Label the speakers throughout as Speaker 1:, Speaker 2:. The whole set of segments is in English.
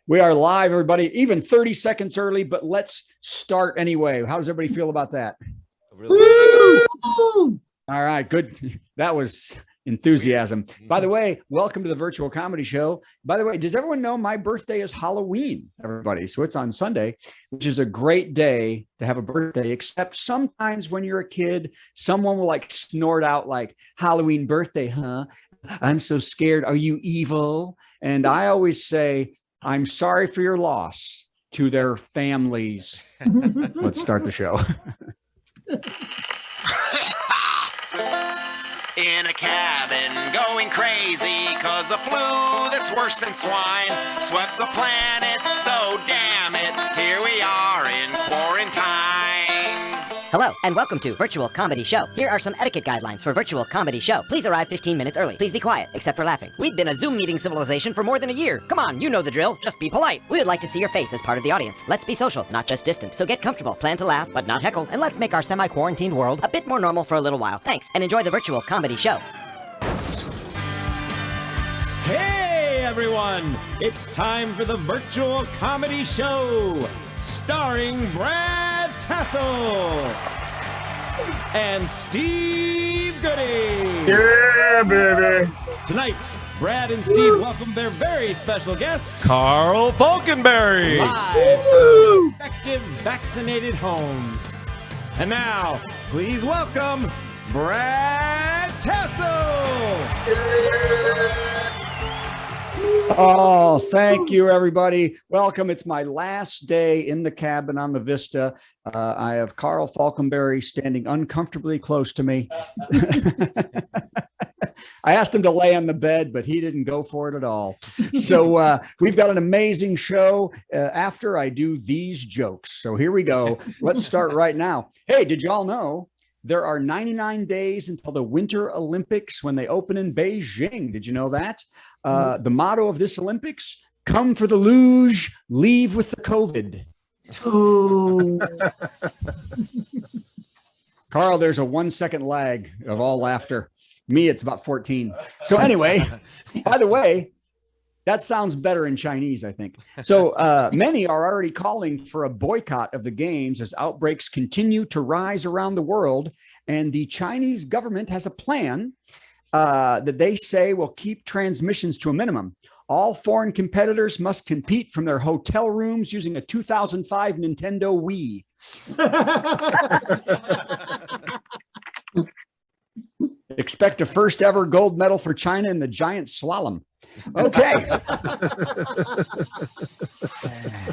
Speaker 1: We are live, everybody, even 30 seconds early, but let's start anyway. How does everybody feel about that?
Speaker 2: Really
Speaker 1: All right, good. That was enthusiasm. By the way, welcome to the virtual comedy show. By the way, does everyone know my birthday is Halloween, everybody? So it's on Sunday, which is a great day to have a birthday, except sometimes when you're a kid, someone will like snort out like Halloween birthday, huh? I'm so scared. Are you evil? And I always say, I'm sorry for your loss to their families. Let's start the show.
Speaker 3: In a cabin going crazy cause a flu that's worse than swine swept the planet, so damn it, here we are in quarantine.
Speaker 4: Hello, and welcome to Virtual Comedy Show. Here are some etiquette guidelines for Virtual Comedy Show. Please arrive 15 minutes early. Please be quiet, except for laughing. We've been a Zoom meeting civilization for more than a year. Come on, you know the drill. Just be polite. We would like to see your face as part of the audience. Let's be social, not just distant. So get comfortable, plan to laugh, but not heckle, and let's make our semi-quarantined world a bit more normal for a little while. Thanks, and enjoy the Virtual Comedy Show.
Speaker 5: Hey, everyone! It's time for the Virtual Comedy Show, starring Brad Tassell and Steve Goodie.
Speaker 2: Yeah, baby.
Speaker 5: Tonight, Brad and Steve welcome their very special guest,
Speaker 6: Carl Faulkenberry.
Speaker 5: live from their respective vaccinated homes. And now, please welcome Brad Tassell.
Speaker 1: Oh, thank you, everybody. Welcome. It's my last day in the cabin on the Vista. I have Carl Faulkenberry standing uncomfortably close to me. I asked him to lay on the bed, but he didn't go for it at all. So we've got an amazing show after I do these jokes. So here we go. Let's start right now. Hey, did y'all know there are 99 days until the Winter Olympics when they open in Beijing? Did you know that? The motto of this Olympics, come for the luge, leave with the COVID.
Speaker 2: Oh.
Speaker 1: Carl, there's a 1 second lag of all laughter. Me, it's about 14. So anyway, by the way, that sounds better in Chinese, I think. So many are already calling for a boycott of the games as outbreaks continue to rise around the world. And the Chinese government has a plan that they say will keep transmissions to a minimum. All foreign competitors must compete from their hotel rooms using a 2005 Nintendo Wii. Expect a first ever gold medal for China in the giant slalom. Okay.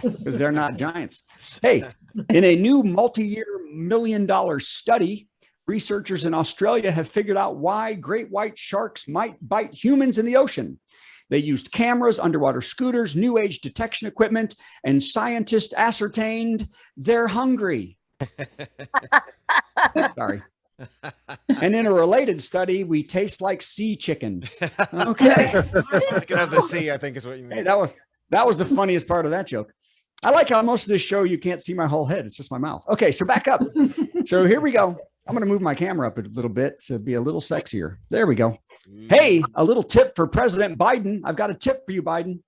Speaker 1: Because they're not giants. Hey, in a new multi-year $1 million study, researchers in Australia have figured out why great white sharks might bite humans in the ocean. They used cameras, underwater scooters, new age detection equipment, and scientists ascertained they're hungry. Sorry. And in a related study, we taste like sea chicken. Okay.
Speaker 6: You can have the C, I think is what you mean.
Speaker 1: Hey, that was the funniest part of that joke. I like how most of this show, you can't see my whole head. It's just my mouth. Okay, so back up. So here we go. I'm going to move my camera up a little bit to be a little sexier. There we go. Hey, a little tip for President Biden. I've got a tip for you, Biden.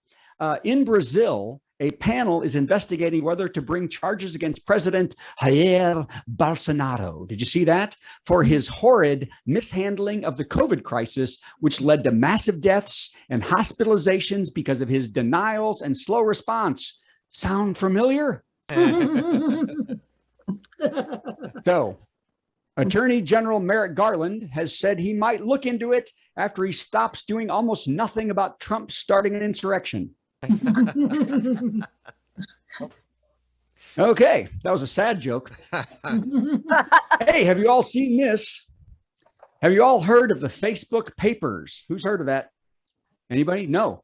Speaker 1: In Brazil, a panel is investigating whether to bring charges against President Jair Bolsonaro. Did you see that? For his horrid mishandling of the COVID crisis, which led to massive deaths and hospitalizations because of his denials and slow response. Sound familiar? So, Attorney General Merrick Garland has said he might look into it after he stops doing almost nothing about Trump starting an insurrection. Okay, that was a sad joke. Hey, have you all seen this? Have you all heard of the Facebook papers? Who's heard of that? Anybody? No.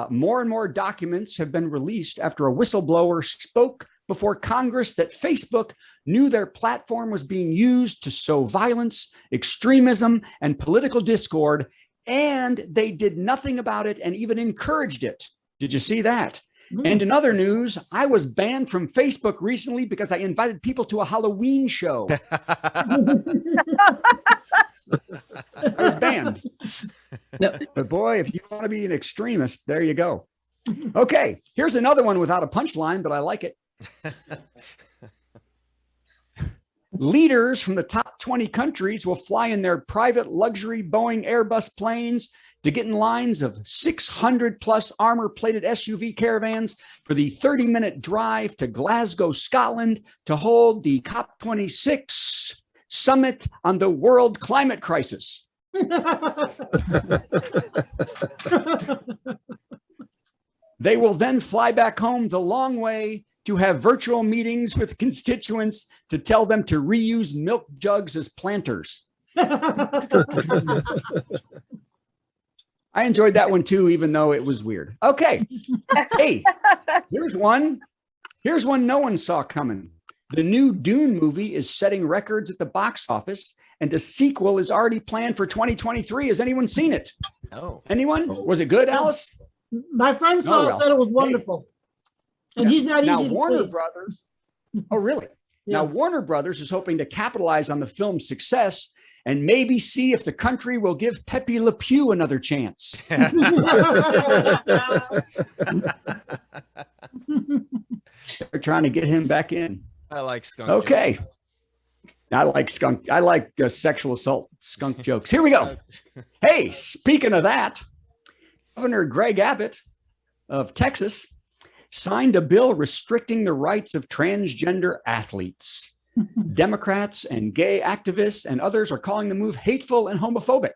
Speaker 1: More and more documents have been released after a whistleblower spoke before Congress that Facebook knew their platform was being used to sow violence, extremism, and political discord, and they did nothing about it and even encouraged it. Did you see that? And in other news, I was banned from Facebook recently because I invited people to a Halloween show. I was banned. But boy, if you want to be an extremist, there you go. Okay, here's another one without a punchline, but I like it. Leaders from the top 20 countries will fly in their private luxury Boeing Airbus planes to get in lines of 600 plus armor-plated SUV caravans for the 30-minute drive to Glasgow, Scotland, to hold the COP26 summit on the world climate crisis. They will then fly back home the long way to have virtual meetings with constituents to tell them to reuse milk jugs as planters. I enjoyed that one too, even though it was weird. Okay. Hey, here's one no one saw coming. The new Dune movie is setting records at the box office, and a sequel is already planned for 2023. Has anyone seen it?
Speaker 6: No.
Speaker 1: Anyone? Was it good, Alice?
Speaker 2: My friend saw it, said it was wonderful. And he's not
Speaker 1: now
Speaker 2: easy to
Speaker 1: Warner
Speaker 2: please.
Speaker 1: Brothers. Oh, really?
Speaker 2: Yeah.
Speaker 1: Now Warner Brothers is hoping to capitalize on the film's success and maybe see if the country will give Pepe Le Pew another chance. They're trying to get him back in.
Speaker 6: I like skunk.
Speaker 1: Okay. I like skunk. I like sexual assault skunk jokes. Here we go. Hey, speaking of that, Governor Greg Abbott of Texas signed a bill restricting the rights of transgender athletes. Democrats and gay activists and others are calling the move hateful and homophobic.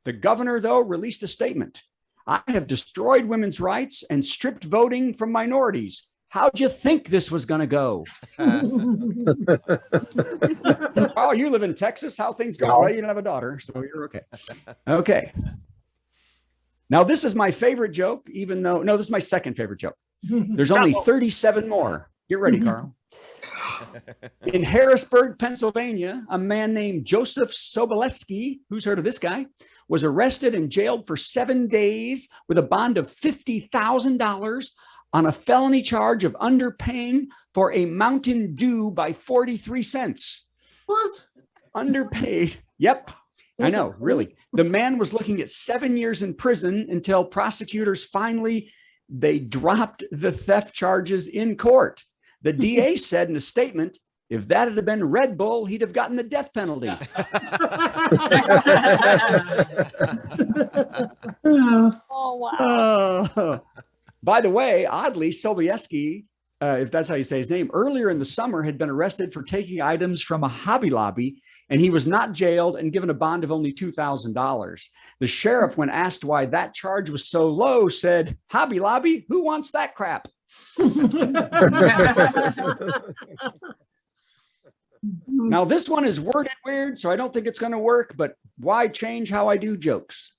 Speaker 1: The governor, though, released a statement. I have destroyed women's rights and stripped voting from minorities. How'd you think this was going to go? Oh, you live in Texas? How things go? Well, you don't have a daughter, so you're okay. Okay. Now, this is my favorite joke, even though, no, this is my second favorite joke. There's only 37 more. Get ready, Carl. In Harrisburg, Pennsylvania, a man named Joseph Sobolewski, who's heard of this guy, was arrested and jailed for 7 days with a bond of $50,000 on a felony charge of underpaying for a Mountain Dew by 43 cents.
Speaker 2: What?
Speaker 1: Underpaid. Yep. I know, really. The man was looking at 7 years in prison until prosecutors finally, they dropped the theft charges in court. The DA said in a statement, if that had been Red Bull, he'd have gotten the death penalty.
Speaker 7: Oh, wow.
Speaker 1: By the way, oddly, Sobieski, if that's how you say his name, earlier in the summer had been arrested for taking items from a Hobby Lobby, and he was not jailed and given a bond of only $2,000. The sheriff, when asked why that charge was so low, said, Hobby Lobby, who wants that crap? Now, this one is worded weird, so I don't think it's going to work, but why change how I do jokes?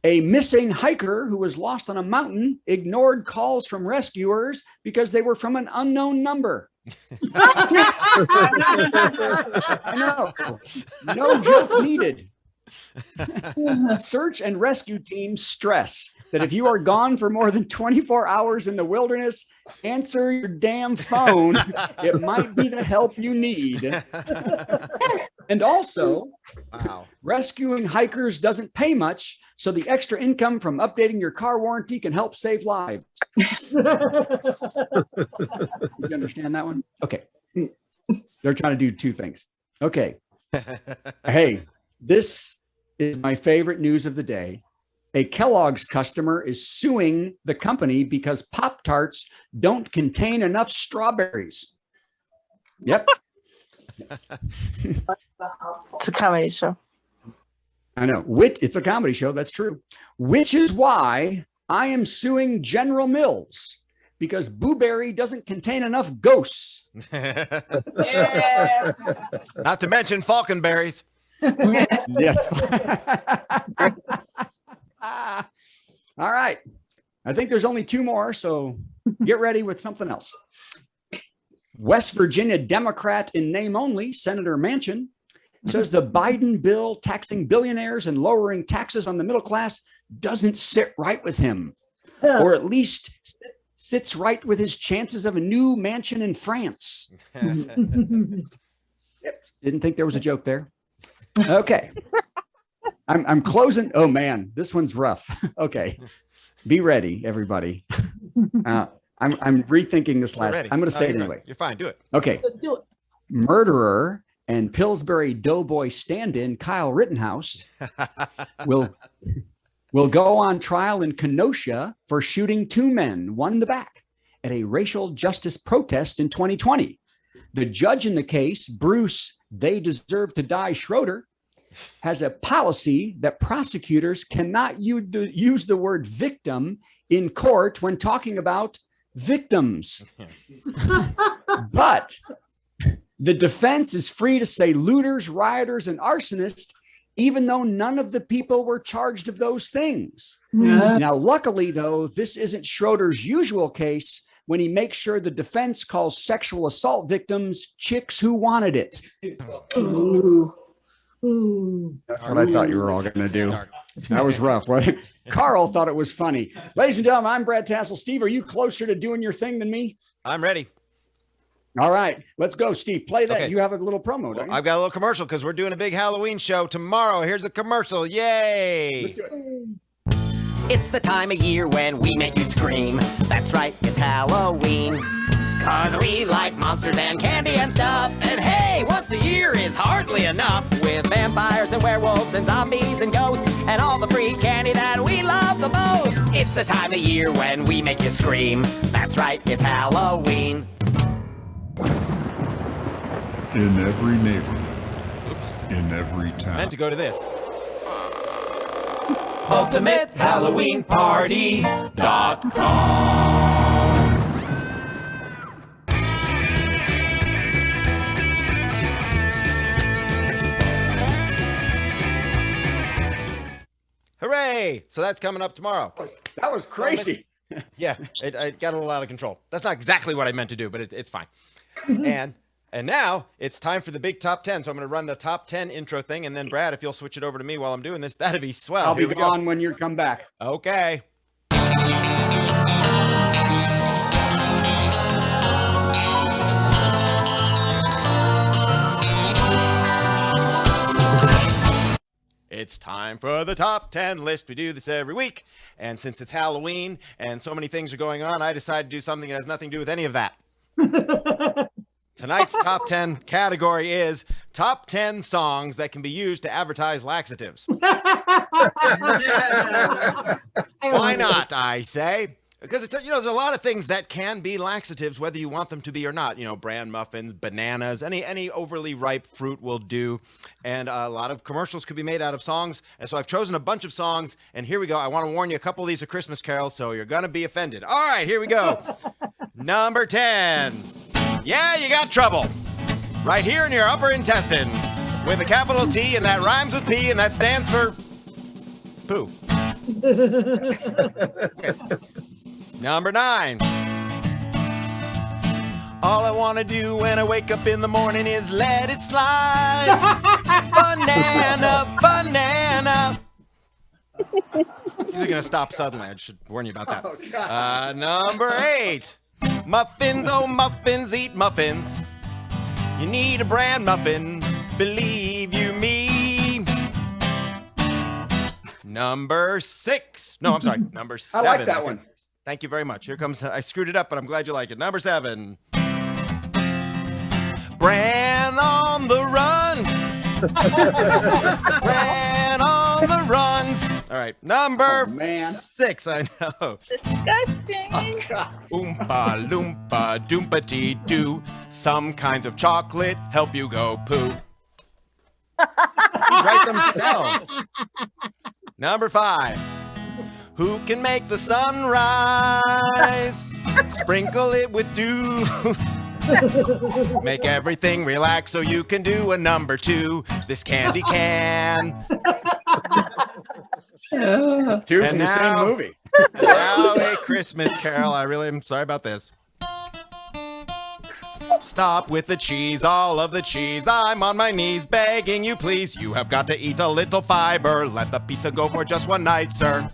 Speaker 1: A missing hiker who was lost on a mountain ignored calls from rescuers because they were from an unknown number. I know. No joke needed. Search and rescue teams stress that if you are gone for more than 24 hours in the wilderness, answer your damn phone. It might be the help you need. And also, rescuing hikers doesn't pay much, so the extra income from updating your car warranty can help save lives. You understand that one? Okay. They're trying to do two things. Okay. Hey, this is my favorite news of the day. A Kellogg's customer is suing the company because Pop-Tarts don't contain enough strawberries. Yep.
Speaker 7: It's a comedy show.
Speaker 1: I know. It's a comedy show. That's true. Which is why I am suing General Mills, because Blueberry doesn't contain enough ghosts.
Speaker 7: Yeah.
Speaker 6: Not to mention Faulkenberries.
Speaker 1: Yes. All right. I think there's only two more, so get ready with something else. West Virginia Democrat in name only, Senator Manchin, says the Biden bill taxing billionaires and lowering taxes on the middle class doesn't sit right with him, or at least sits right with his chances of a new mansion in France. Yep. Didn't think there was a joke there. Okay. I'm closing. Oh man, this one's rough. Okay. Be ready, everybody. I'm rethinking this last. I'm going to say it anyway.
Speaker 6: You're fine. Do it.
Speaker 1: Okay.
Speaker 2: Do it.
Speaker 1: Murderer and Pillsbury Doughboy stand-in Kyle Rittenhouse will go on trial in Kenosha for shooting 2 men, one in the back, at a racial justice protest in 2020. The judge in the case, Bruce "They Deserve to Die" Schroeder, has a policy that prosecutors cannot use the word victim in court when talking about victims. But the defense is free to say looters, rioters, and arsonists, even though none of the people were charged of those things.
Speaker 2: Yeah.
Speaker 1: Now, luckily, though, this isn't Schroeder's usual case when he makes sure the defense calls sexual assault victims chicks who wanted it.
Speaker 2: Ooh. Ooh.
Speaker 1: That's what I thought you were all going to do. That was rough. Carl thought it was funny. Ladies and gentlemen, I'm Brad Tassell. Steve, are you closer to doing your thing than me?
Speaker 6: I'm ready.
Speaker 1: All right, let's go, Steve. Play that.
Speaker 6: Okay.
Speaker 1: You have a little promo, don't you?
Speaker 6: I've got a little commercial because we're doing a big Halloween show tomorrow. Here's a commercial. Yay.
Speaker 1: Let's do it.
Speaker 4: It's the time of year when we make you scream. That's right, it's Halloween. Cause we like monsters and candy and stuff. And hey, once a year is hardly enough. With vampires and werewolves and zombies and ghosts and all the free candy that we love the most. It's the time of year when we make you scream. That's right, it's Halloween.
Speaker 8: In every neighborhood, in every
Speaker 6: I
Speaker 8: town.
Speaker 6: meant to go to this.
Speaker 5: UltimateHalloweenParty.com.
Speaker 6: Hooray. So that's coming up tomorrow.
Speaker 1: That was crazy.
Speaker 6: Yeah, it got a little out of control. That's not exactly what I meant to do, but it's fine. And now it's time for the big top 10. So I'm going to run the top 10 intro thing. And then Brad, if you'll switch it over to me while I'm doing this, that'd be swell.
Speaker 1: I'll be
Speaker 6: Here we go.
Speaker 1: gone when you come back.
Speaker 6: Okay. It's time for the top 10 list. We do this every week. And since it's Halloween and so many things are going on, I decided to do something that has nothing to do with any of that. Tonight's top 10 category is top 10 songs that can be used to advertise laxatives. Why not, I say? Because, there's a lot of things that can be laxatives, whether you want them to be or not. Bran muffins, bananas, any overly ripe fruit will do. And a lot of commercials could be made out of songs. And so I've chosen a bunch of songs. And here we go. I want to warn you, a couple of these are Christmas carols, so you're going to be offended. All right, here we go. Number 10. Yeah, you got trouble. Right here in your upper intestine. With a capital T, and that rhymes with P, and that stands for poo. Okay. Number 9. All I want to do when I wake up in the morning is let it slide. Banana, banana. These are going to stop suddenly. I should warn you about that.
Speaker 1: Oh, God.
Speaker 6: Number 8. Muffins, oh muffins, eat muffins. You need a bran muffin, believe you me. Number 6. No, I'm sorry. Number 7.
Speaker 1: I like that one.
Speaker 6: Thank you very much. Here comes, I screwed it up, but I'm glad you like it. Number 7. Bran on the run. Bran on the runs. All right. Number 6. I know.
Speaker 7: Disgusting.
Speaker 6: Oompa loompa doompa doo. Some kinds of chocolate help you go poo. These write themselves. Number 5. Who can make the sun rise? Sprinkle it with dew. Make everything relax so you can do a number 2. This candy can.
Speaker 1: 2 from the same movie.
Speaker 6: Now a Christmas carol. I really am sorry about this. Stop with the cheese, all of the cheese. I'm on my knees begging you, please. You have got to eat a little fiber. Let the pizza go for just one night, sir.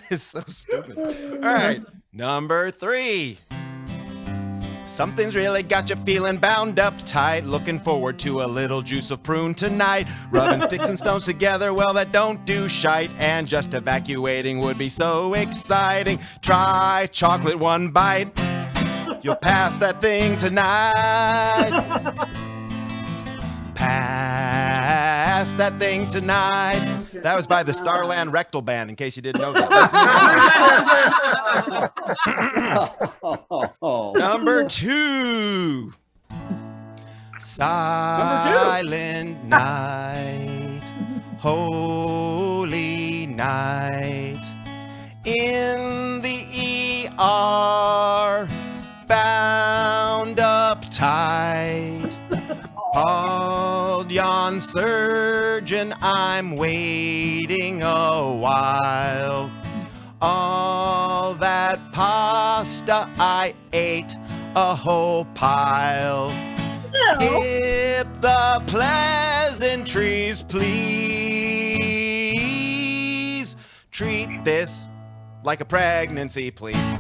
Speaker 6: This is so stupid. All right, number 3. Something's really got you feeling bound up tight. Looking forward to a little juice of prune tonight. Rubbing sticks and stones together, well, that don't do shite. And just evacuating would be so exciting. Try chocolate one bite. You'll pass that thing tonight. Pass that thing tonight. That was by the Starland Rectal Band, in case you didn't know that. Number two. Silent night, holy night, in the ER, bound up tight. Called yon surgeon, I'm waiting a while. All that pasta I ate, a whole pile. Skip the pleasantries, please. Treat this like a pregnancy, please.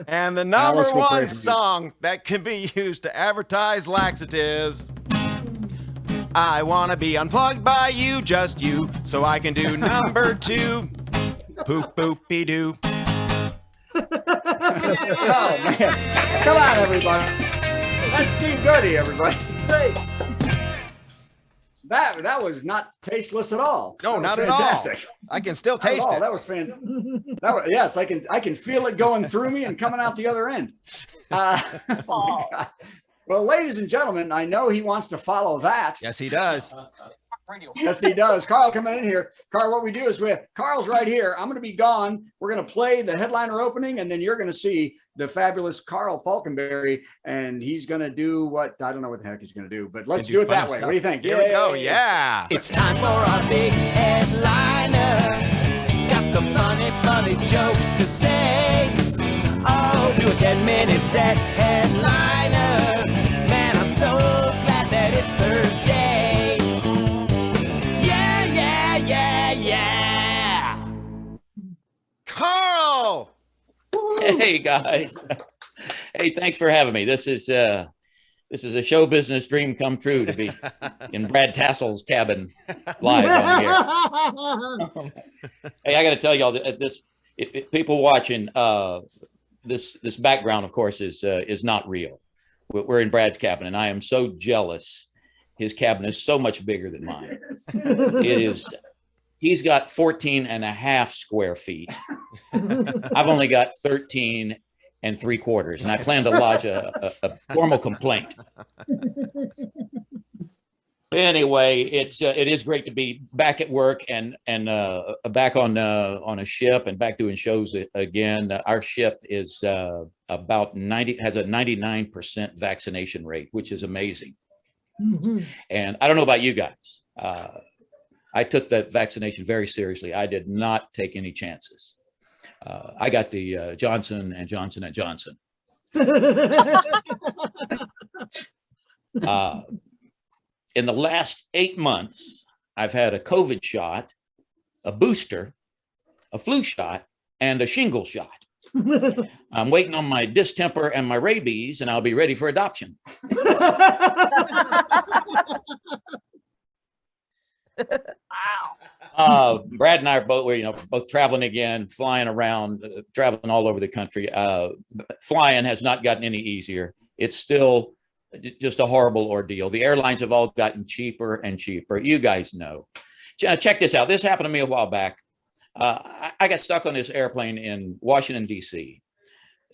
Speaker 6: And the number one song that can be used to advertise laxatives. I want to be unplugged by you, just you, so I can do number two. Poop boopy doo.
Speaker 1: Oh man! Come on, everybody. That's Steve Goodie, everybody. Hey. That was not tasteless at all.
Speaker 6: No, not
Speaker 1: fantastic.
Speaker 6: at all. I can still taste it.
Speaker 1: That was fantastic. Yes, I can feel it going through me and coming out the other end. Oh my God. Well, ladies and gentlemen, I know he wants to follow that.
Speaker 6: Yes, he does.
Speaker 1: Yes, he does. Carl, coming in here. Carl, what we do is Carl's right here. I'm going to be gone. We're going to play the headliner opening, and then you're going to see the fabulous Carl Faulkenberry, and he's going to do what, I don't know what the heck he's going to do, but let's do it that way. Stuff. What do you think?
Speaker 6: Here we go. Yeah.
Speaker 3: It's time for our big headliner. Got some funny jokes to say. Oh, do a 10-minute set headliner. Man, I'm so glad that it's Thursday. Yeah.
Speaker 6: Carl.
Speaker 9: Hey guys. Hey, thanks for having me. This is a show business dream come true to be in Brad Tassell's cabin live on here. Hey, I got to tell y'all that if people watching, this background, of course, is not real. We're in Brad's cabin, and I am so jealous. His cabin is so much bigger than mine. It is. He's got 14.5 square feet. I've only got 13 3/4, and I plan to lodge a formal complaint. Anyway, it is great to be back at work and back on a ship and back doing shows again. Our ship is has a 99% vaccination rate, which is amazing. Mm-hmm. And I don't know about you guys. I took that vaccination very seriously. I did not take any chances. I got the Johnson & Johnson & Johnson. In the last 8 months, I've had a COVID shot, a booster, a flu shot, and a shingle shot. I'm waiting on my distemper and my rabies, and I'll be ready for adoption. Wow. Brad and I are both traveling again, flying around, traveling all over the country. Flying has not gotten any easier. It's still just a horrible ordeal. The airlines have all gotten cheaper and cheaper. You guys know. Check this out. This happened to me a while back. I got stuck on this airplane in Washington, D.C.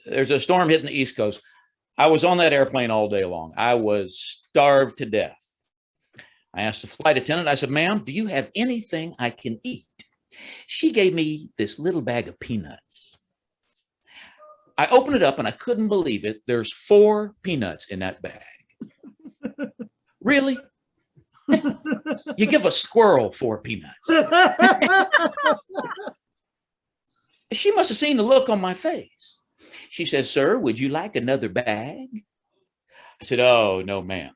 Speaker 9: There's a storm hitting the East Coast. I was on that airplane all day long. I was starved to death. I asked the flight attendant, I said, ma'am, do you have anything I can eat? She gave me this little bag of peanuts. I opened it up and I couldn't believe it. There's 4 peanuts in that bag. Really? You give a squirrel 4 peanuts. She must have seen the look on my face. She said, sir, would you like another bag? I said, oh, no, ma'am.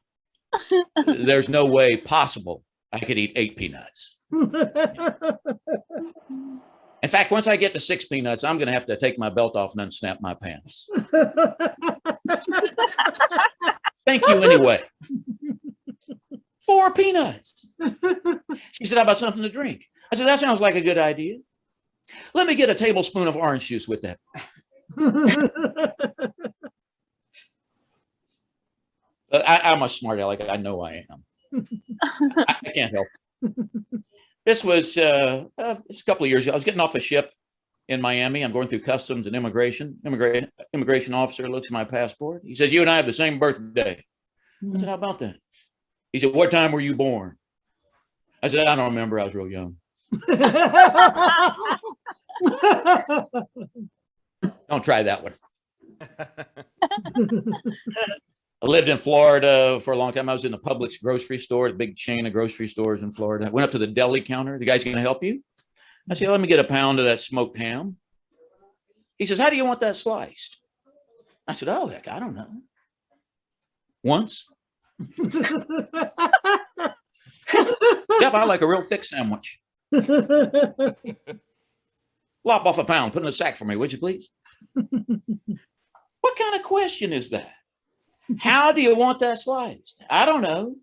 Speaker 9: There's no way possible I could eat 8 peanuts. In fact, once I get to 6 peanuts, I'm going to have to take my belt off and unsnap my pants. Thank you anyway. 4 peanuts. She said, how about something to drink? I said, that sounds like a good idea. Let me get a tablespoon of orange juice with that. I'm a smart aleck. I know I am. I can't help it. This was a couple of years ago. I was getting off a ship in Miami. I'm going through customs and immigration. Immigration officer looks at my passport. He says, you and I have the same birthday. I said, how about that? He said, what time were you born? I said, I don't remember. I was real young. Don't try that one. I lived in Florida for a long time. I was in the Publix grocery store, a big chain of grocery stores in Florida. I went up to the deli counter. The guy's going to help you. I said, let me get a pound of that smoked ham. He says, how do you want that sliced? I said, oh, heck, I don't know. Once. Yep, I like a real thick sandwich. Lop off a pound, put in a sack for me, would you please? What kind of question is that? How do you want that sliced? I don't know.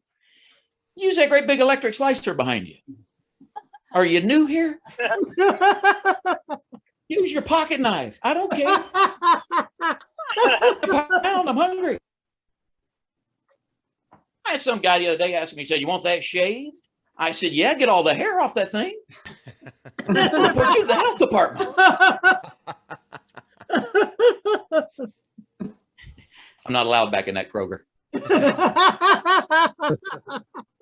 Speaker 9: Use that great big electric slicer behind you. Are you new here? Use your pocket knife. I don't care. Pound, I'm hungry. I had some guy the other day ask me, he said, you want that shaved? I said, yeah, get all the hair off that thing. Put you in the health department. I'm not allowed back in that Kroger.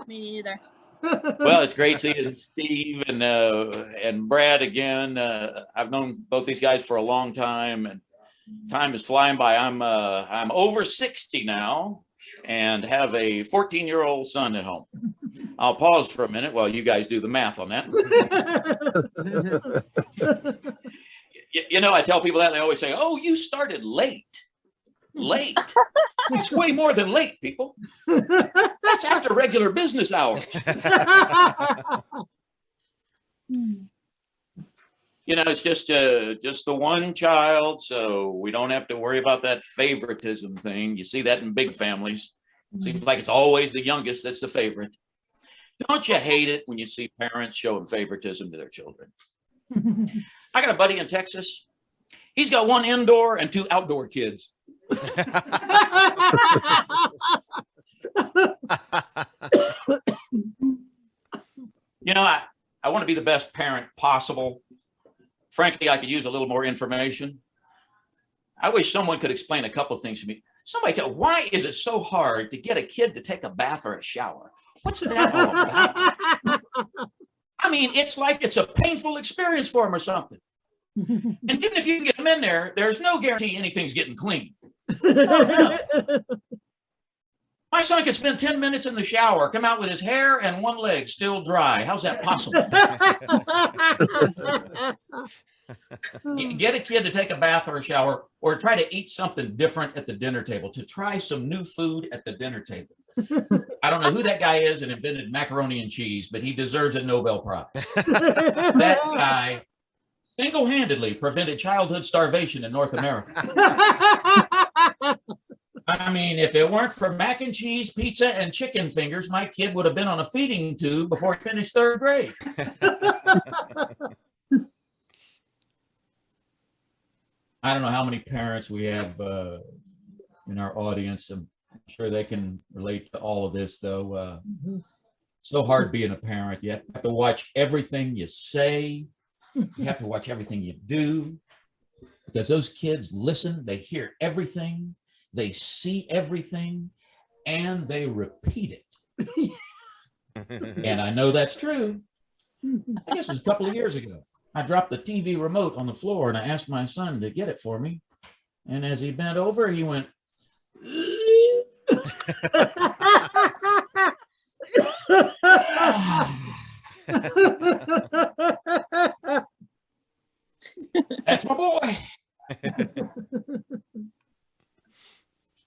Speaker 10: Me neither.
Speaker 9: Well, it's great seeing Steve and Brad again. I've known both these guys for a long time, and time is flying by. I'm over 60 now and have a 14-year-old son at home. I'll pause for a minute while you guys do the math on that. You know, I tell people that, they always say, oh, you started late. Late. It's way more than late, people. That's after regular business hours. You know, it's just the one child, so we don't have to worry about that favoritism thing. You see that in big families. Seems like it's always the youngest that's the favorite. Don't you hate it when you see parents showing favoritism to their children? I got a buddy in Texas. He's got 1 indoor and 2 outdoor kids. You know, I want to be the best parent possible. Frankly, I could use a little more information. I wish someone could explain a couple of things to me. Somebody tell, why is it so hard to get a kid to take a bath or a shower? What's that all about? I mean, it's like it's a painful experience for them or something. And even if you can get them in there, there's no guarantee anything's getting clean. No. My son could spend 10 minutes in the shower, come out with his hair and 1 leg still dry. How's that possible? Get a kid to take a bath or a shower, or try to eat something different at the dinner table, to try some new food at the dinner table. I don't know who that guy is and invented macaroni and cheese, but he deserves a Nobel Prize. That guy single-handedly prevented childhood starvation in North America. I mean, if it weren't for mac and cheese, pizza, and chicken fingers, my kid would have been on a feeding tube before he finished 3rd grade. I don't know how many parents we have in our audience. I'm sure they can relate to all of this, though. So hard being a parent. You have to watch everything you say. You have to watch everything you do, because those kids listen, they hear everything, they see everything, and they repeat it. And I know that's true. I guess it was a couple of years ago. I dropped the TV remote on the floor and I asked my son to get it for me. And as he bent over, he went, that's my boy.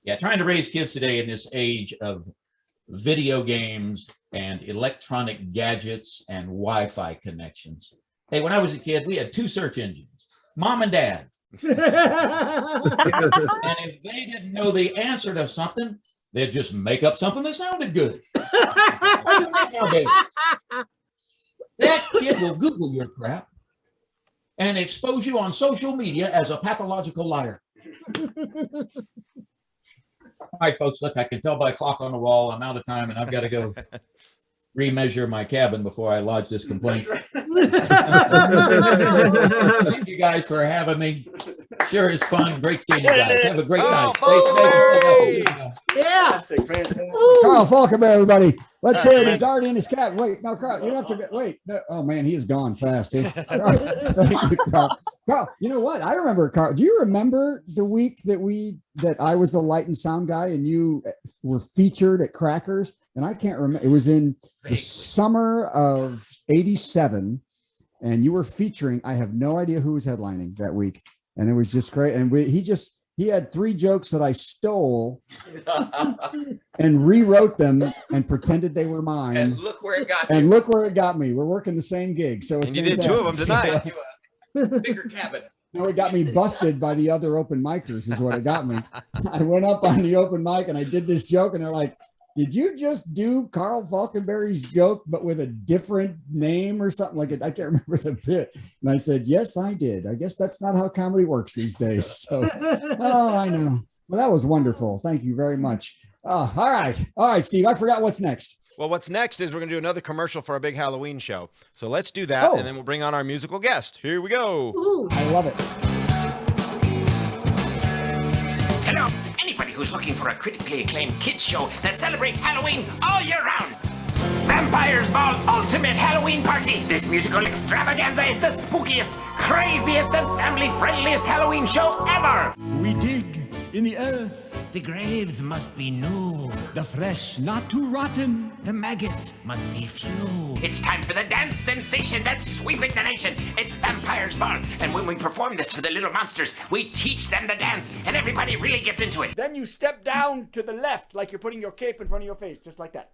Speaker 9: Yeah, trying to raise kids today in this age of video games and electronic gadgets and Wi-Fi connections. Hey, when I was a kid, we had 2 search engines, Mom and Dad. And if they didn't know the answer to something, they'd just make up something that sounded good. That kid will Google your crap and expose you on social media as a pathological liar. All right, folks, look, I can tell by a clock on the wall I'm out of time, and I've got to go remeasure my cabin before I lodge this complaint. Thank you guys for having me. Sure is fun. Great seeing you guys. Have a great night. Stay safe.
Speaker 2: Yeah.
Speaker 1: Carl Faulkenberry, everybody. Let's hear it. He's already in his cabin. Wait, no, Carl, you don't have to wait. No, oh man, he is gone fast. Eh? Thank you, Carl. Carl, you know what? I remember, Carl. Do you remember the week that I was the light and sound guy and you were featured at Crackers? And I can't remember. It was in the summer of '87, and you were featuring. I have no idea who was headlining that week, and it was just great. And he had 3 jokes that I stole and rewrote them and pretended they were mine.
Speaker 9: And look where it got
Speaker 1: and look where it got me. We're working the same gig. So it's
Speaker 6: and you did 2 of them tonight.
Speaker 9: Bigger cabin.
Speaker 1: No, it got me busted by the other open micers is what it got me. I went up on the open mic and I did this joke and they're like, did you just do Carl Faulkenberry's joke, but with a different name or something like it? I can't remember the bit. And I said, yes, I did. I guess that's not how comedy works these days. So, oh, I know. Well, that was wonderful. Thank you very much. Oh, all right. All right, Steve, I forgot what's next.
Speaker 6: Well, what's next is we're going to do another commercial for our big Halloween show. So let's do that, and then we'll bring on our musical guest. Here we go.
Speaker 2: Ooh.
Speaker 1: I love it.
Speaker 11: Hello, anybody who's looking for a critically acclaimed kids show that celebrates Halloween all year round. Vampires Ball Ultimate Halloween Party. This musical extravaganza is the spookiest, craziest, and family-friendliest Halloween show ever.
Speaker 3: We dig in the earth.
Speaker 11: The graves must be new.
Speaker 3: The flesh not too rotten.
Speaker 11: The maggots must be few. It's time for the dance sensation that's sweeping the nation. It's Vampires Ball. And when we perform this for the little monsters, we teach them the dance, and everybody really gets into it.
Speaker 1: Then you step down to the left like you're putting your cape in front of your face, just like that.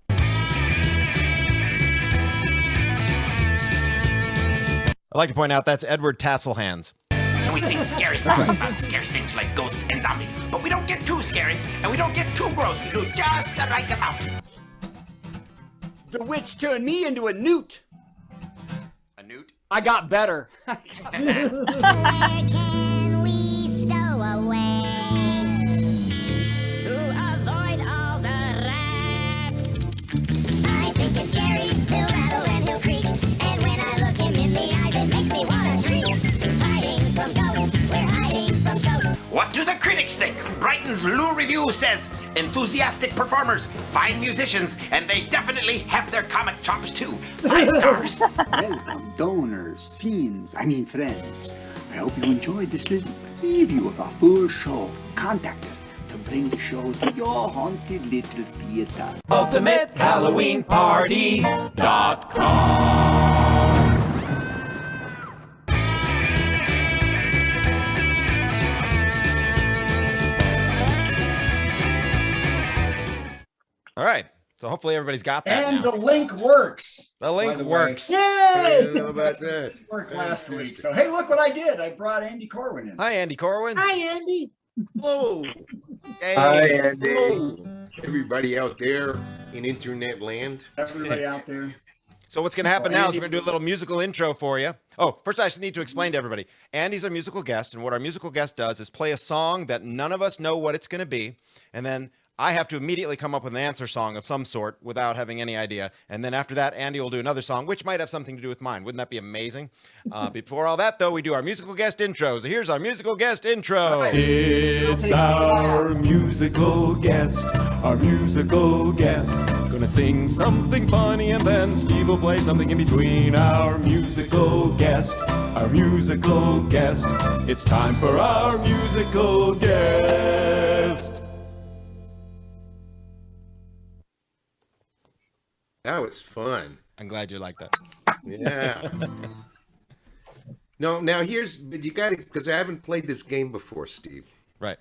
Speaker 6: I'd like to point out that's Edward Tassell hands.
Speaker 11: And we sing scary songs about scary things like ghosts and zombies. But we don't get too scary, and we don't get too gross. We do just the right amount.
Speaker 1: The witch turned me into a newt.
Speaker 11: A newt?
Speaker 1: I got better.
Speaker 12: Where can we stow away to avoid all the rats? I think it's scary. He'll rattle and he'll creak. And when I look him in the eyes, it makes me want to shriek. Hiding from ghosts, we're hiding from ghosts.
Speaker 11: What do the critics think? Brighton's Lou Review says, enthusiastic performers, fine musicians, and they definitely have their comic chops too. 5 stars.
Speaker 13: Welcome, donors, friends. I hope you enjoyed this little preview of our full show. Contact us to bring the show to your haunted little theater.
Speaker 3: UltimateHalloweenParty.com.
Speaker 6: All right. So hopefully everybody's got that
Speaker 1: And
Speaker 6: now.
Speaker 1: the link works.
Speaker 6: The link works.
Speaker 2: Yay!
Speaker 14: didn't know about that.
Speaker 1: Worked last week. So hey, look what I did. I brought Andy Corwin in.
Speaker 6: Hi, Andy Corwin.
Speaker 2: Hi, Andy.
Speaker 14: Hello.
Speaker 6: Hey.
Speaker 14: Hi, Andy. Everybody out there in internet land.
Speaker 1: Everybody out there.
Speaker 6: So what's going to happen now is we're going to do a little musical intro for you. Oh, first I need to explain to everybody. Andy's our musical guest, and what our musical guest does is play a song that none of us know what it's going to be, and then I have to immediately come up with an answer song of some sort without having any idea. And then after that, Andy will do another song, which might have something to do with mine. Wouldn't that be amazing? Before all that, though, we do our musical guest intros. Here's our musical guest intro.
Speaker 5: It's our musical guest, Gonna sing something funny and then Steve will play something in between. Our musical guest, It's time for our musical guest.
Speaker 14: That was fun.
Speaker 6: I'm glad you like that.
Speaker 14: Yeah. No, now but you got to, because I haven't played this game before, Steve.
Speaker 6: Right.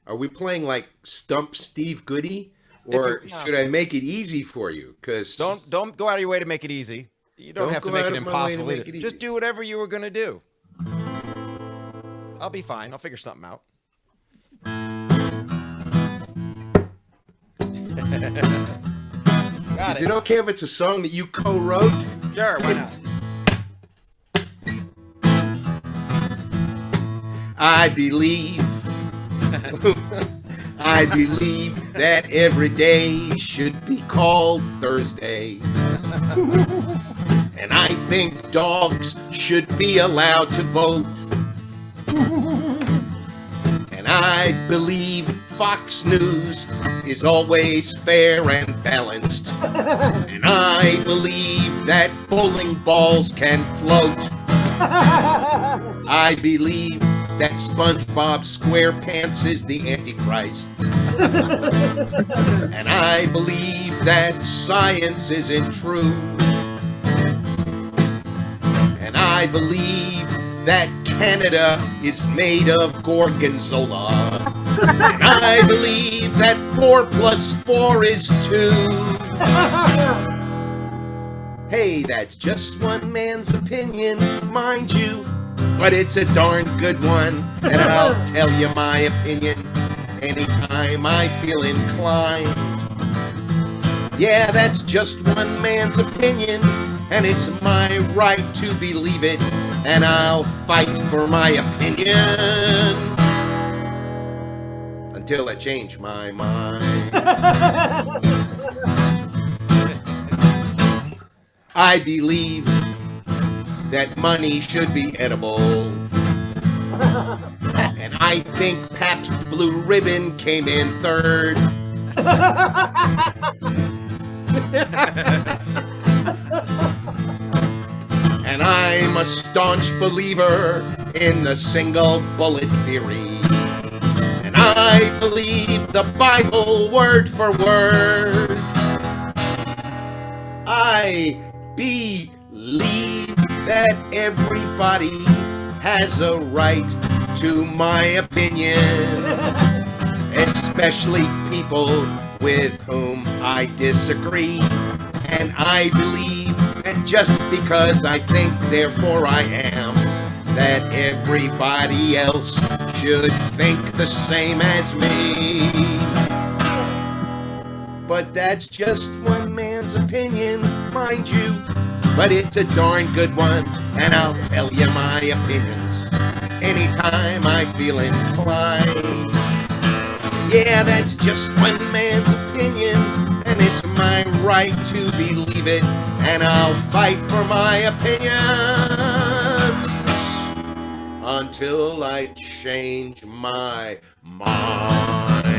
Speaker 14: Are we playing like Stump Steve Goodie? Or should I make it easy for you? Because
Speaker 6: don't go out of your way to make it easy. You don't have to
Speaker 14: go
Speaker 6: make
Speaker 14: out
Speaker 6: it
Speaker 14: of my way to
Speaker 6: impossible
Speaker 14: make
Speaker 6: either.
Speaker 14: it easy.
Speaker 6: Just do whatever you were going to do. I'll be fine. I'll figure something out.
Speaker 14: Is it okay if it's a song that you co-wrote?
Speaker 6: Sure, why not?
Speaker 14: I believe that every day should be called Thursday. And I think dogs should be allowed to vote. And I believe Fox News is always fair and balanced. And I believe that bowling balls can float. I believe that SpongeBob SquarePants is the Antichrist. And I believe that science isn't true. And I believe that Canada is made of gorgonzola. And I believe that 4 + 4 is 2. Hey, that's just one man's opinion, mind you. But it's a darn good one, and I'll tell you my opinion anytime I feel inclined. Yeah, that's just one man's opinion, and it's my right to believe it, and I'll fight for my opinion until I change my mind. I believe that money should be edible. And I think Pabst Blue Ribbon came in third. And I'm a staunch believer in the single bullet theory. And I believe the Bible word for word. I believe that everybody has a right to my opinion, especially people with whom I disagree. And I believe that just because I think, therefore I am, that everybody else should think the same as me. But that's just one man's opinion, mind you. But it's a darn good one, and I'll tell you my opinions anytime I feel inclined. Yeah, that's just one man's opinion, and it's my right to believe it, and I'll fight for my opinion until I change my mind.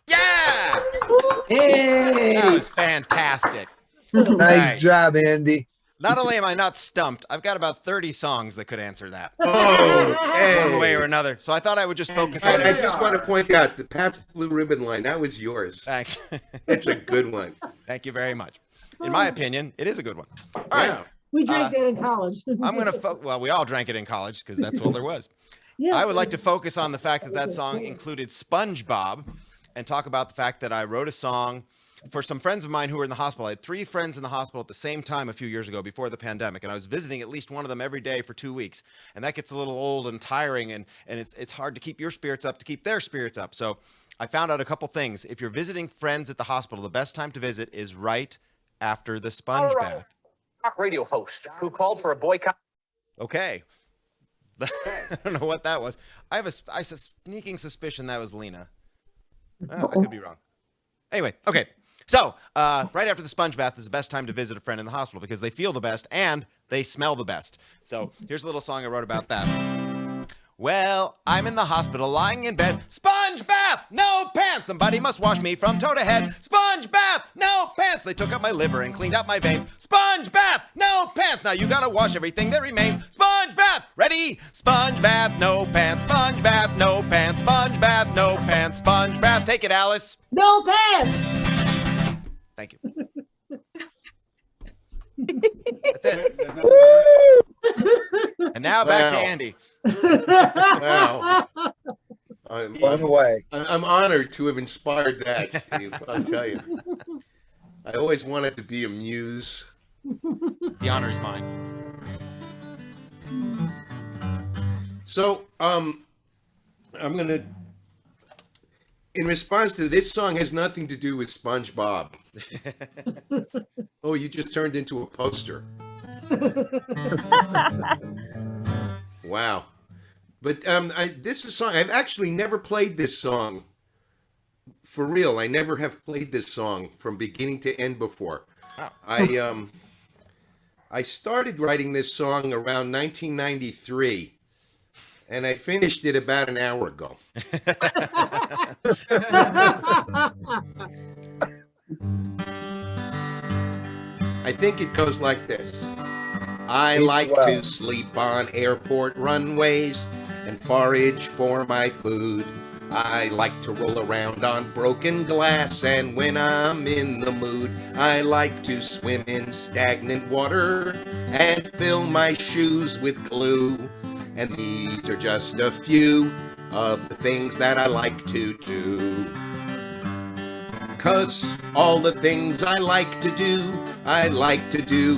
Speaker 6: Yeah!
Speaker 2: Hey.
Speaker 6: That was fantastic.
Speaker 15: Nice job, Andy.
Speaker 6: Not only am I not stumped, I've got about 30 songs that could answer that.
Speaker 14: Oh, hey.
Speaker 6: One way or another. So I thought I would just focus on
Speaker 14: I just want to point out the Pabst Blue Ribbon line, that was yours.
Speaker 6: Thanks.
Speaker 14: It's a good one.
Speaker 6: Thank you very much. In my opinion, it is a good one. All right.
Speaker 2: We drank that in college.
Speaker 6: I'm going to, well, we all drank it in college because that's all there was.
Speaker 2: Yes.
Speaker 6: I would like to focus on the fact that that song included SpongeBob and talk about the fact that I wrote a song for some friends of mine who were in the hospital. I had 3 friends in the hospital at the same time a few years ago before the pandemic, and I was visiting at least one of them every day for 2 weeks. And that gets a little old and tiring, and it's hard to keep your spirits up to keep their spirits up. So I found out a couple things. If you're visiting friends at the hospital, the best time to visit is right after the sponge bath.
Speaker 16: Talk radio host who called for a boycott.
Speaker 6: Okay. I don't know what that was. I have a sneaking suspicion that was Lena. Oh, I could be wrong. Anyway, okay. So, right after the sponge bath is the best time to visit a friend in the hospital because they feel the best and they smell the best. So, here's a little song I wrote about that. Well, I'm in the hospital lying in bed. Sponge bath, no pants. Somebody must wash me from toe to head. Sponge bath, no pants. They took out my liver and cleaned out my veins. Sponge bath, no pants. Now you gotta wash everything that remains. Sponge bath, ready? Sponge bath, no pants. Sponge bath, no pants. Sponge bath, no pants. Sponge bath. Take it, Alice.
Speaker 2: No pants.
Speaker 6: Thank you. That's it. And now back to Andy.
Speaker 14: Wow.
Speaker 15: One way.
Speaker 14: I'm honored to have inspired that, Steve. I'll tell you. I always wanted to be a muse.
Speaker 6: The honor is mine.
Speaker 14: So, I'm gonna. In response to this song, has nothing to do with SpongeBob. Oh, you just turned into a poster. Wow. But this is a song. I've actually never played this song. For real, I never have played this song from beginning to end before.
Speaker 6: Oh.
Speaker 14: I started writing this song around 1993, and I finished it about an hour ago. I think it goes like this. I like to sleep on airport runways and forage for my food. I like to roll around on broken glass, and when I'm in the mood, I like to swim in stagnant water and fill my shoes with glue. And these are just a few of the things that I like to do. 'Cause all the things I like to do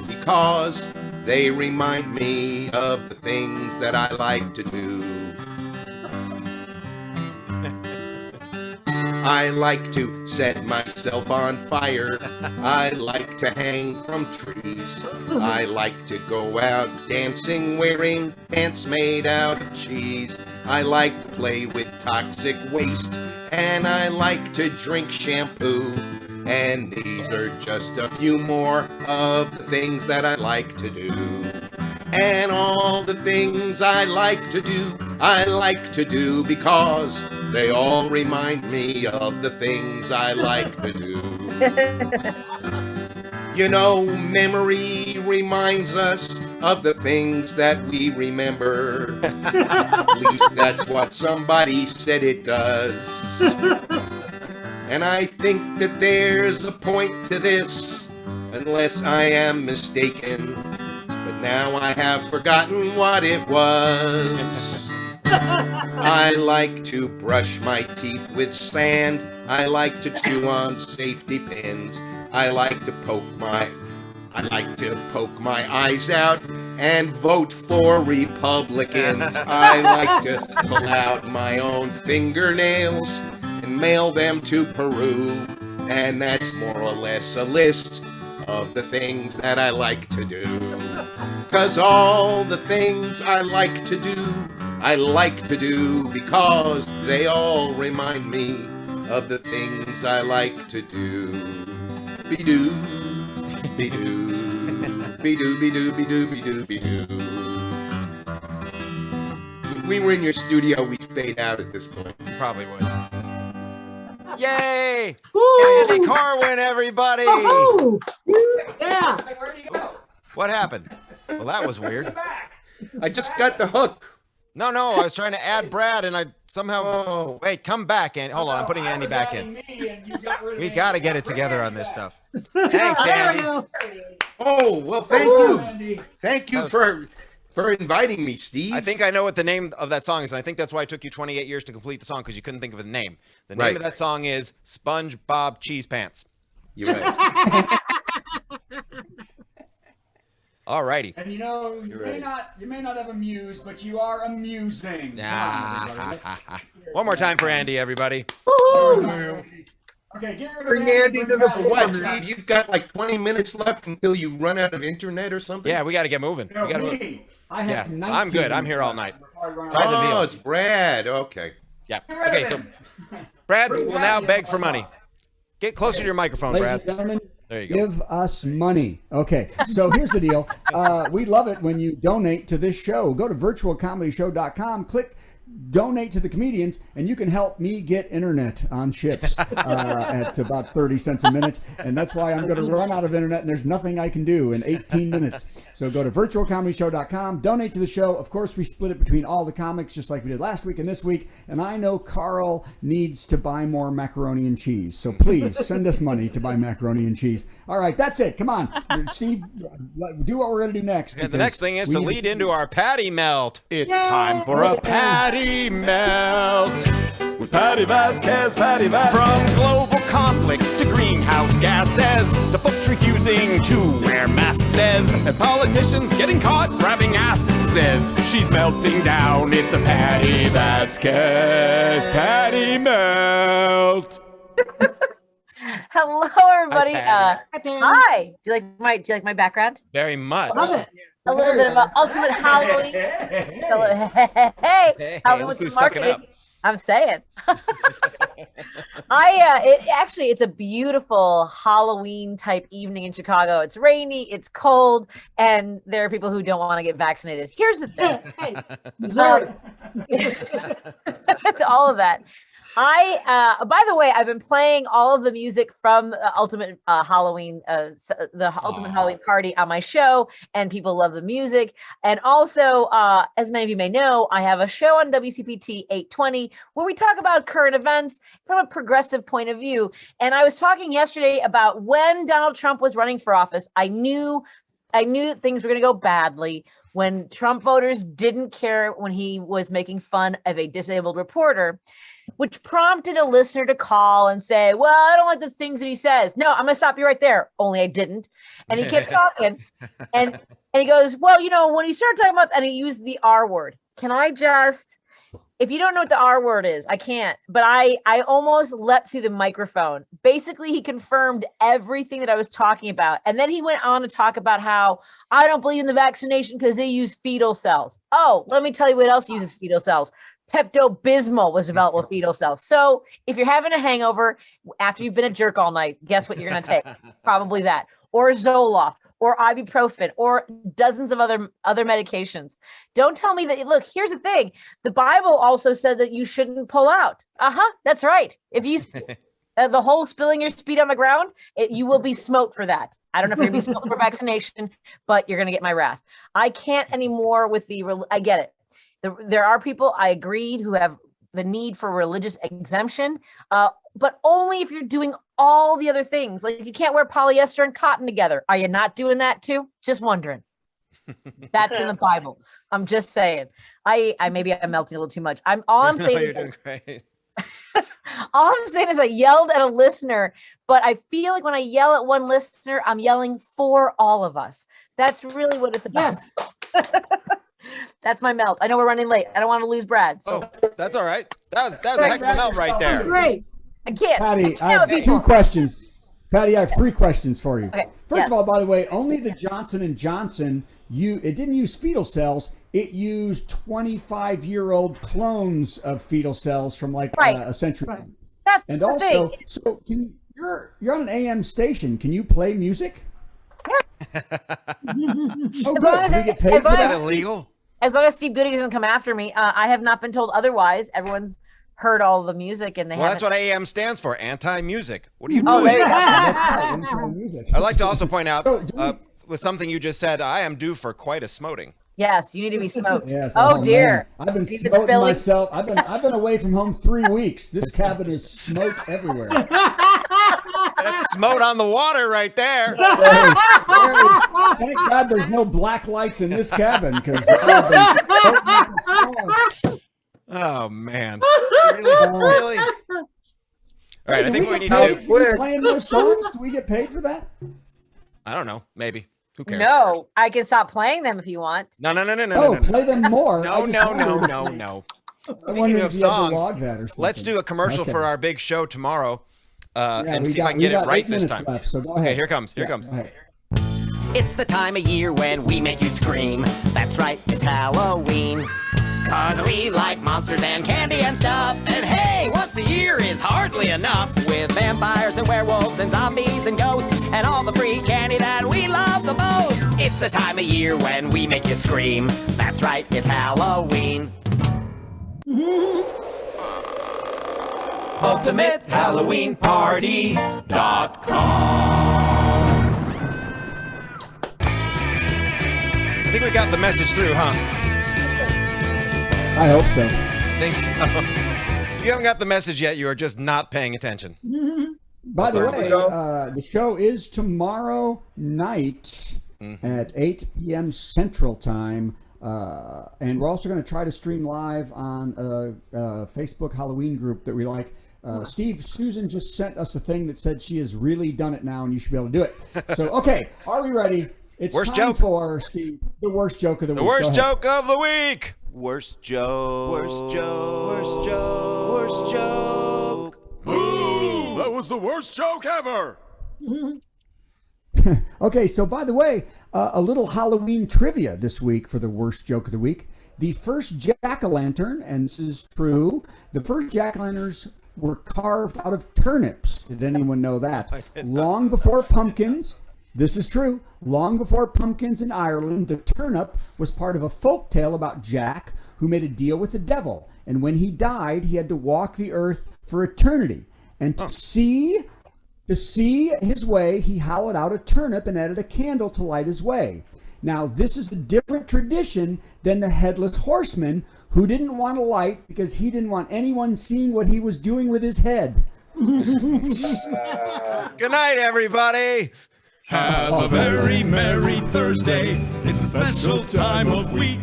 Speaker 14: because they remind me of the things that I like to do. I like to set myself on fire. I like to hang from trees. I like to go out dancing wearing pants made out of cheese. I like to play with toxic waste, and I like to drink shampoo. And these are just a few more of the things that I like to do. And all the things I like to do because they all remind me of the things I like to do. You know, memory reminds us of the things that we remember. At least that's what somebody said it does. And I think that there's a point to this, unless I am mistaken. But now I have forgotten what it was. I like to brush my teeth with sand. I like to chew on safety pins. I like to poke my eyes out and vote for Republicans. I like to pull out my own fingernails and mail them to Peru. And that's more or less a list of the things that I like to do. 'Cause all the things I like to do because they all remind me of the things I like to do. Be-doo, be-doo, be-doo, be-doo, be-doo, be-doo, be-doo. If we were in your studio, we'd fade out at this point.
Speaker 6: Probably would. Yay! Andy Corwin, everybody!
Speaker 2: Yeah.
Speaker 6: What happened? Well, that was weird.
Speaker 14: I just got the hook.
Speaker 6: No, I was trying to add Brad, and I somehow... Wait, come back, Andy. Hold on, I'm putting Andy back in. We got to get it together on this stuff. Thanks, Andy.
Speaker 14: Oh, well, thank you. Thank you for inviting me, Steve.
Speaker 6: I think I know what the name of that song is, and I think that's why it took you 28 years to complete the song, because you couldn't think of a name. The name of that song is SpongeBob Cheese Pants.
Speaker 14: You're right.
Speaker 6: All righty.
Speaker 1: And you know, you may not have a muse, but you are amusing.
Speaker 6: One more time for Andy, everybody.
Speaker 1: Okay, get rid of
Speaker 14: Bring Andy to the floor. What, Steve? You've got like 20 minutes left until you run out of internet or something?
Speaker 6: Yeah, we got to get moving.
Speaker 1: No,
Speaker 6: we gotta move.
Speaker 1: I have 19
Speaker 6: I'm good. I'm here all night.
Speaker 14: Oh, it's Brad. Okay.
Speaker 6: Yeah. Okay, so Brad will now beg for money. Get closer to your microphone,
Speaker 1: Ladies
Speaker 6: Brad.
Speaker 1: and gentlemen,
Speaker 6: there you go.
Speaker 1: give us money. Okay, so here's the deal. We love it when you donate to this show. Go to virtualcomedyshow.com, click donate to the comedians, and you can help me get internet on ships at about 30 cents a minute. And that's why I'm going to run out of internet, and there's nothing I can do in 18 minutes. So go to virtualcomedyshow.com, donate to the show. Of course, we split it between all the comics, just like we did last week and this week. And I know Carl needs to buy more macaroni and cheese. So please send us money to buy macaroni and cheese. All right, that's it. Come on, Steve, do what we're going to do next.
Speaker 6: And the next thing is to lead into our Patti melt.
Speaker 5: It's time for a Patti Patti Melt. With Patti Vasquez, Patti Vasquez. From global conflicts to greenhouse gases, to folks refusing to wear masks, and politicians getting caught grabbing asses. She's melting down, it's a Patti Vasquez, Patti Melt.
Speaker 17: Hello, everybody. Hi. Do you like my background?
Speaker 6: Very much.
Speaker 2: Love it.
Speaker 17: A little bit of an ultimate Halloween. Hey, Halloween
Speaker 6: look
Speaker 17: with
Speaker 6: who's sucking
Speaker 17: marketing.
Speaker 6: up.
Speaker 17: I'm saying. It's a beautiful Halloween type evening in Chicago. It's rainy, it's cold, and there are people who don't want to get vaccinated. Here's the thing. All of that. By the way, I've been playing all of the music from Ultimate Halloween, the Ultimate Halloween Party on my show, and people love the music. And also, as many of you may know, I have a show on WCPT 820 where we talk about current events from a progressive point of view. And I was talking yesterday about when Donald Trump was running for office. I knew that things were going to go badly when Trump voters didn't care when he was making fun of a disabled reporter, which prompted a listener to call and say, well, I don't like the things that he says. No, I'm going to stop you right there. Only I didn't. And he kept talking. And he goes, well, when he started talking about, and he used the R word. Can I just, if you don't know what the R word is, I can't, but I almost leapt through the microphone. Basically, he confirmed everything that I was talking about. And then he went on to talk about how I don't believe in the vaccination because they use fetal cells. Oh, let me tell you what else uses fetal cells. Pepto-Bismol was developed with fetal cells. So if you're having a hangover after you've been a jerk all night, guess what you're going to take? Probably that. Or Zoloft, or ibuprofen, or dozens of other medications. Don't tell me that, look, here's the thing. The Bible also said that you shouldn't pull out. That's right. If you, the whole spilling your speed on the ground, you will be smoked for that. I don't know if you're going to be smoked for vaccination, but you're going to get my wrath. I can't anymore with I get it. There are people, I agreed, who have the need for religious exemption, but only if you're doing all the other things. Like you can't wear polyester and cotton together. Are you not doing that too? Just wondering. That's in the Bible. I'm just saying. Maybe I'm melting a little too much. All I'm saying
Speaker 6: You're doing great.
Speaker 17: All I'm saying is I yelled at a listener, but I feel like when I yell at one listener, I'm yelling for all of us. That's really what it's about. Yes. That's my melt. I know we're running late. I don't want to lose Brad. So.
Speaker 6: Oh, that's all right. That was a heck of a melt right there.
Speaker 2: Great.
Speaker 17: I can't.
Speaker 1: Patty, I have two questions. Patty, I have three questions for you.
Speaker 17: Okay.
Speaker 1: First of all, by the way, only the Johnson & Johnson, it didn't use fetal cells. It used 25-year-old clones of fetal cells from like a century.
Speaker 17: Right. That's
Speaker 1: and
Speaker 17: the
Speaker 1: also,
Speaker 17: thing.
Speaker 1: so you're on an AM station. Can you play music?
Speaker 17: Yes.
Speaker 1: Oh, good. Do we get paid for that?
Speaker 6: Is that illegal?
Speaker 17: As long as Steve Goodie doesn't come after me, I have not been told otherwise. Everyone's heard all the music, and
Speaker 6: that's what AM stands for, anti-music. What are you
Speaker 17: doing?
Speaker 6: There you
Speaker 1: go.
Speaker 6: I'd like to also point out, with something you just said, I am due for quite a smoting.
Speaker 17: Yes, you need to be smoked.
Speaker 1: Yes.
Speaker 17: Oh dear.
Speaker 1: Man. I've been smoking myself. I've been away from home 3 weeks. This cabin is smoked everywhere.
Speaker 6: That's smote on the water right there.
Speaker 1: Thank God there's no black lights in this cabin because I've been smoking up a storm.
Speaker 6: Oh man. Really? All right, I think we need to
Speaker 1: playing those songs. Do we get paid for that?
Speaker 6: I don't know. Maybe. Who cares?
Speaker 17: No, I can stop playing them if you want.
Speaker 6: No.
Speaker 1: Play them more.
Speaker 6: No.
Speaker 1: I wonder if you had to log that or something.
Speaker 6: Let's do a commercial for our big show tomorrow, and see if I can
Speaker 1: we
Speaker 6: get it
Speaker 1: got
Speaker 6: right
Speaker 1: 8
Speaker 6: this
Speaker 1: minutes
Speaker 6: time.
Speaker 1: left, so go ahead.
Speaker 6: Okay, here comes. Here comes.
Speaker 3: It's the time of year when we make you scream. That's right, it's Halloween. Cause we like monsters and candy and stuff. And hey, once a year is hardly enough. With vampires and werewolves and zombies and ghosts and all the free candy that we love the most. It's the time of year when we make you scream. That's right, it's Halloween.
Speaker 6: UltimateHalloweenParty.com. I think we got the message through, huh?
Speaker 1: I hope so.
Speaker 6: Think so. If you haven't got the message yet, you are just not paying attention.
Speaker 1: By the way, the show is tomorrow night at 8 p.m. Central Time. And we're also going to try to stream live on a Facebook Halloween group that we like. Susan just sent us a thing that said she has really done it now, and you should be able to do it. So, okay, are we ready? It's
Speaker 6: worst
Speaker 1: time
Speaker 6: joke
Speaker 1: for, Steve, the worst joke of the week.
Speaker 6: The worst joke of the week.
Speaker 3: Worst joke. Worst joke. Worst joke. Worst joke.
Speaker 5: Boo! That was the worst joke ever.
Speaker 1: Okay, so by the way, a little Halloween trivia this week for the worst joke of the week. The first jack-o'-lantern, and this is true, the first jack-o'-lanterns were carved out of turnips. Did anyone know that? Long before pumpkins, this is true, long before pumpkins in Ireland, the turnip was part of a folk tale about Jack, who made a deal with the devil. And when he died, he had to walk the earth for eternity. And to see his way, he hollowed out a turnip and added a candle to light his way. Now, this is a different tradition than the headless horseman, who didn't want a light because he didn't want anyone seeing what he was doing with his head.
Speaker 6: Good night, everybody.
Speaker 5: Have a very merry Thursday. It's a special time of week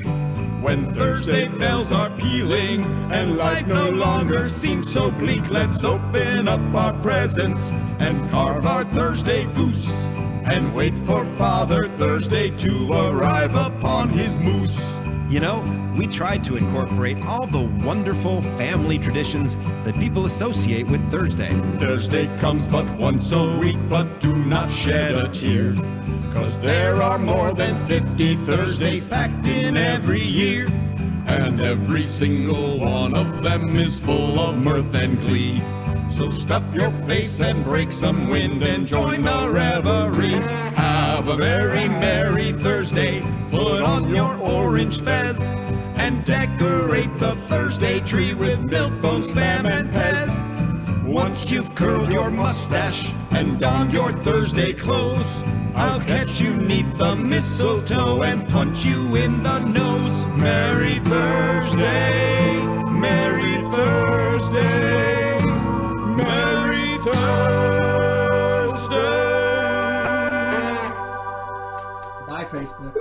Speaker 5: when Thursday bells are pealing and life no longer seems so bleak. Let's open up our presents and carve our Thursday goose and wait for Father Thursday to arrive upon his moose.
Speaker 6: You know, we tried to incorporate all the wonderful family traditions that people associate with Thursday.
Speaker 5: Thursday comes but once a week, but do not shed a tear, 'cause there are more than 50 Thursdays packed in every year, and every single one of them is full of mirth and glee. So stuff your face and break some wind and join the revelry. Have a very merry Thursday. Put on your orange fez and decorate the Thursday tree with milk, bone, spam, and pez. Once you've curled your mustache and donned your Thursday clothes, I'll catch you 'neath the mistletoe and punch you in the nose. Merry Thursday, Merry Thursday, Merry Thursday.
Speaker 1: Bye, Facebook.